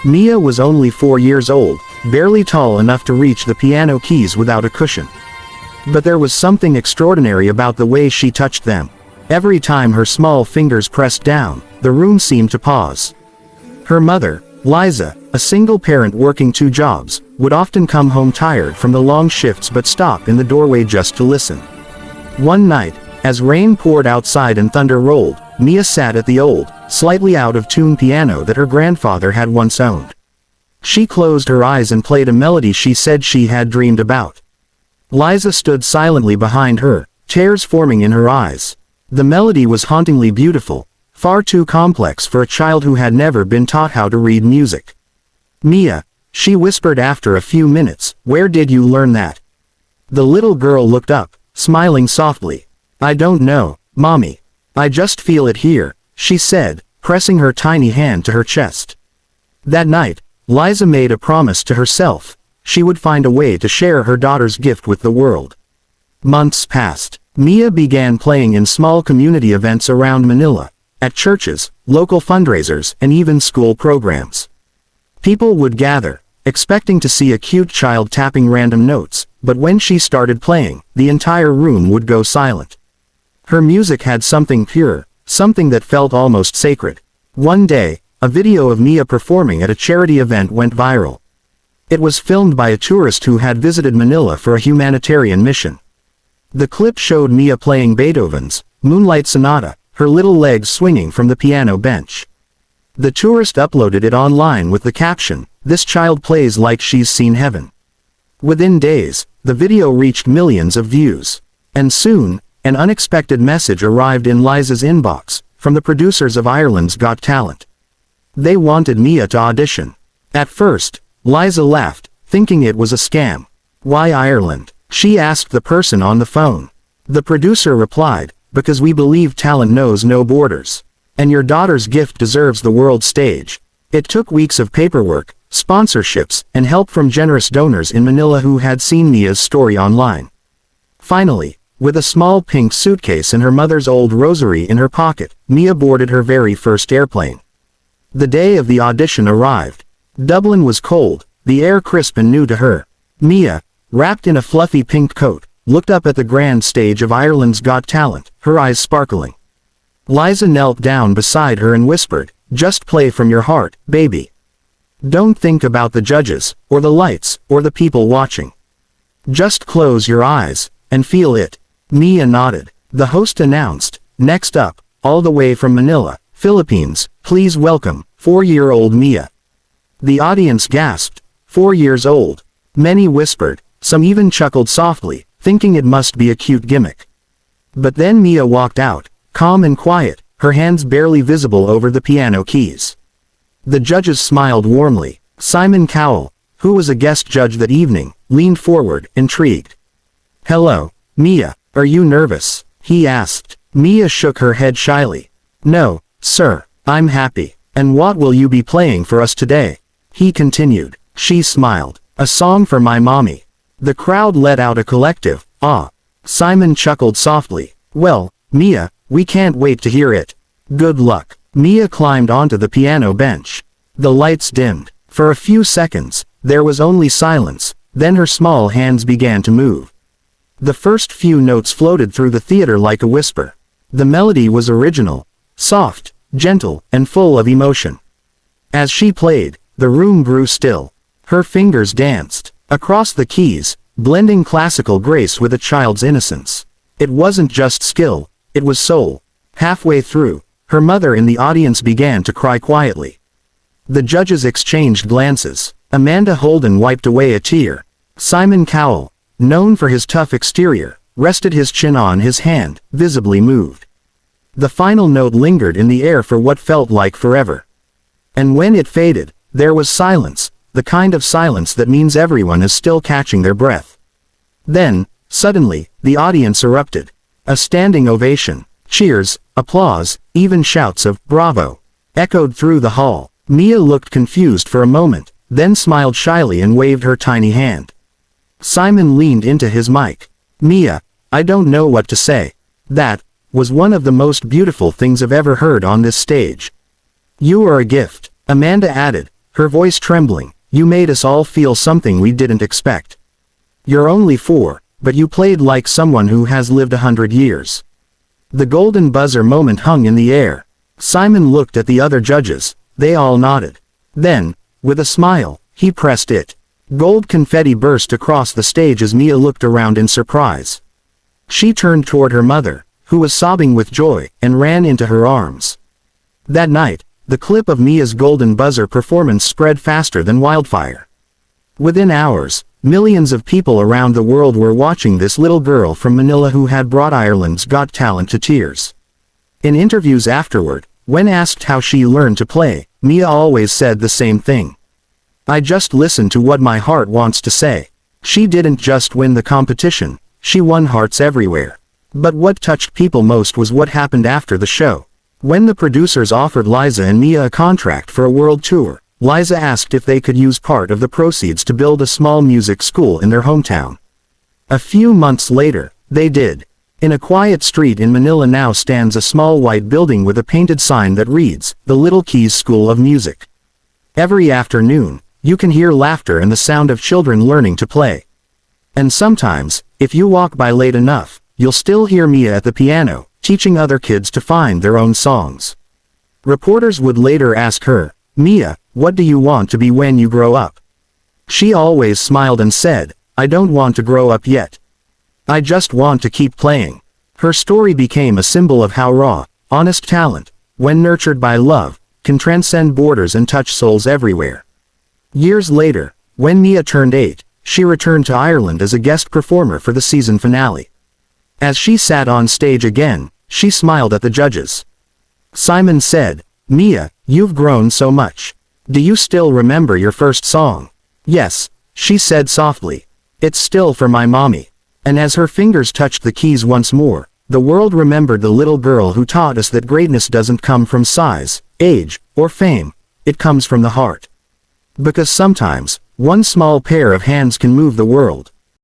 Mia was only 4 years old, barely tall enough to reach the piano keys without a cushion. But there was something extraordinary about the way she touched them. Every time her small fingers pressed down, the room seemed to pause. Her mother, Liza, a single parent working 2 jobs, would often come home tired from the long shifts but stop in the doorway just to listen. One night, as rain poured outside and thunder rolled, Mia sat at the old, slightly out-of-tune piano that her grandfather had once owned. She closed her eyes and played a melody she said she had dreamed about. Liza stood silently behind her, tears forming in her eyes. The melody was hauntingly beautiful, far too complex for a child who had never been taught how to read music. "Mia," she whispered after a few minutes, "where did you learn that?" The little girl looked up, smiling softly. "I don't know, Mommy. I just feel it here," she said, pressing her tiny hand to her chest. That night, Liza made a promise to herself. She would find a way to share her daughter's gift with the world. Months passed. Mia began playing in small community events around Manila, at churches, local fundraisers, and even school programs. People would gather, expecting to see a cute child tapping random notes, but when she started playing, the entire room would go silent. Her music had something pure, something that felt almost sacred. One day, a video of Mia performing at a charity event went viral. It was filmed by a tourist who had visited Manila for a humanitarian mission. The clip showed Mia playing Beethoven's Moonlight Sonata, her little legs swinging from the piano bench. The tourist uploaded it online with the caption, "This child plays like she's seen heaven." Within days, the video reached millions of views. And soon, an unexpected message arrived in Liza's inbox, from the producers of Ireland's Got Talent. They wanted Mia to audition. At first, Liza laughed, thinking it was a scam. "Why Ireland?" she asked the person on the phone. The producer replied, "Because we believe talent knows no borders. And your daughter's gift deserves the world stage." It took weeks of paperwork, sponsorships, and help from generous donors in Manila who had seen Mia's story online. Finally, with a small pink suitcase and her mother's old rosary in her pocket, Mia boarded her very first airplane. The day of the audition arrived. Dublin was cold, the air crisp and new to her. Mia, wrapped in a fluffy pink coat, looked up at the grand stage of Ireland's Got Talent, her eyes sparkling. Liza knelt down beside her and whispered, "Just play from your heart, baby. Don't think about the judges, or the lights, or the people watching. Just close your eyes, and feel it." Mia nodded. The host announced, "Next up, all the way from Manila, Philippines, please welcome, 4-year-old Mia." The audience gasped. 4 years old. Many whispered, some even chuckled softly, thinking it must be a cute gimmick. But then Mia walked out, calm and quiet, her hands barely visible over the piano keys. The judges smiled warmly. Simon Cowell, who was a guest judge that evening, leaned forward, intrigued. "Hello, Mia, are you nervous?" he asked. Mia shook her head shyly. "No, sir, I'm happy." "And what will you be playing for us today?" he continued. She smiled. "A song for my mommy." The crowd let out a collective, "Ah." Simon chuckled softly. "Well, Mia, we can't wait to hear it. Good luck." Mia climbed onto the piano bench. The lights dimmed. For a few seconds, there was only silence, then her small hands began to move. The first few notes floated through the theater like a whisper. The melody was original, soft, gentle, and full of emotion. As she played, the room grew still. Her fingers danced across the keys, blending classical grace with a child's innocence. It wasn't just skill, it was soul. Halfway through, her mother in the audience began to cry quietly. The judges exchanged glances. Amanda Holden wiped away a tear. Simon Cowell, known for his tough exterior, rested his chin on his hand, visibly moved. The final note lingered in the air for what felt like forever. And when it faded, there was silence, the kind of silence that means everyone is still catching their breath. Then, suddenly, the audience erupted. A standing ovation, cheers, applause, even shouts of "Bravo!" echoed through the hall. Mia looked confused for a moment, then smiled shyly and waved her tiny hand. Simon leaned into his mic. "Mia, I don't know what to say. That was one of the most beautiful things I've ever heard on this stage." "You are a gift," Amanda added, her voice trembling, "You made us all feel something we didn't expect. You're only 4, but you played like someone who has lived 100 years." The golden buzzer moment hung in the air. Simon looked at the other judges, they all nodded. Then, with a smile, he pressed it. Gold confetti burst across the stage as Mia looked around in surprise. She turned toward her mother, who was sobbing with joy, and ran into her arms. That night, the clip of Mia's golden buzzer performance spread faster than wildfire. Within hours, millions of people around the world were watching this little girl from Manila who had brought Ireland's Got Talent to tears. In interviews afterward, when asked how she learned to play, Mia always said the same thing. "I just listen to what my heart wants to say." She didn't just win the competition, she won hearts everywhere. But what touched people most was what happened after the show. When the producers offered Liza and Mia a contract for a world tour, Liza asked if they could use part of the proceeds to build a small music school in their hometown. A few months later, they did. In a quiet street in Manila now stands a small white building with a painted sign that reads, "The Little Keys School of Music." Every afternoon, you can hear laughter and the sound of children learning to play. And sometimes, if you walk by late enough, you'll still hear Mia at the piano, teaching other kids to find their own songs. Reporters would later ask her, "Mia, what do you want to be when you grow up?" She always smiled and said, "I don't want to grow up yet. I just want to keep playing." Her story became a symbol of how raw, honest talent, when nurtured by love, can transcend borders and touch souls everywhere. Years later, when Mia turned 8, she returned to Ireland as a guest performer for the season finale. As she sat on stage again, she smiled at the judges. Simon said, "Mia, you've grown so much. Do you still remember your first song?" "Yes," she said softly. "It's still for my mommy." And as her fingers touched the keys once more, the world remembered the little girl who taught us that greatness doesn't come from size, age, or fame. It comes from the heart. Because sometimes, one small pair of hands can move the world.